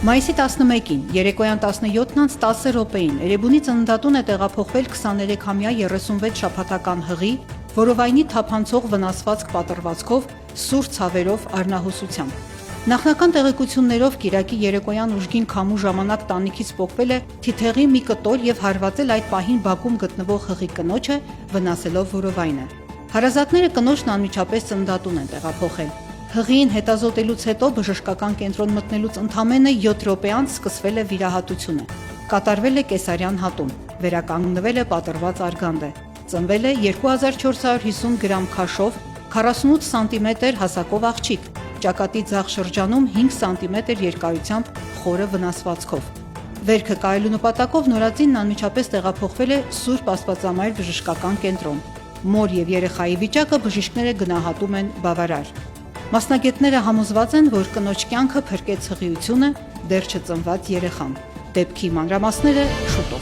Մայիսի 11-ին, երեկոյան 17:10 րոպեին Էրեբունի ծննդատուն է տեղափոխվել 23-ամյա 36 շաբաթական հղի, որովայնի թափանցող վնասվածք պատրվածքով, սուր ցավերով, առնահուսությամբ։ Նախնական տեղեկություններով կիրակի երեկոյան ուժգին քամու ժամանակ տանիքից պոկվել է թիթեղի մի կտոր եւ հարվածել այդ պահին բակում գտնվող հղի կնոջը, վնասելով որովայնը։ Հարազատները կնոջն անմիջապես ծննդատուն են տեղափոխել։ Հղիին հետազոտելուց հետո բժշկական կենտրոն մտնելուց ընդամենը 7 րոպե անց սկսվել է վիրահատությունը։ Կատարվել է կեսարյան հատում, վերականգնվել է պատրված արգանդը։ Ծնվել է 2450 գրամ քաշով, 48 սանտիմետր հասակով աղջիկ, ճակատի ձախ շրջանում 5 սանտիմետր երկարությամբ խորը վնասվածքով։ Վերքը կայելու նպատակով նորածինն անմիջապես տեղափոխվել է Սուրբ Աստվածամայր բժշկական կենտրոն։ Մոր եւ երեխայի վիճակը բժիշկները գնահատում են բավարար։ Մասնագետները համոզված են, որ կնոջ կյանքը փրկեց հղիությունը, դեռ չծնված երեխան։ Դեպքի մանրամասները շուտով։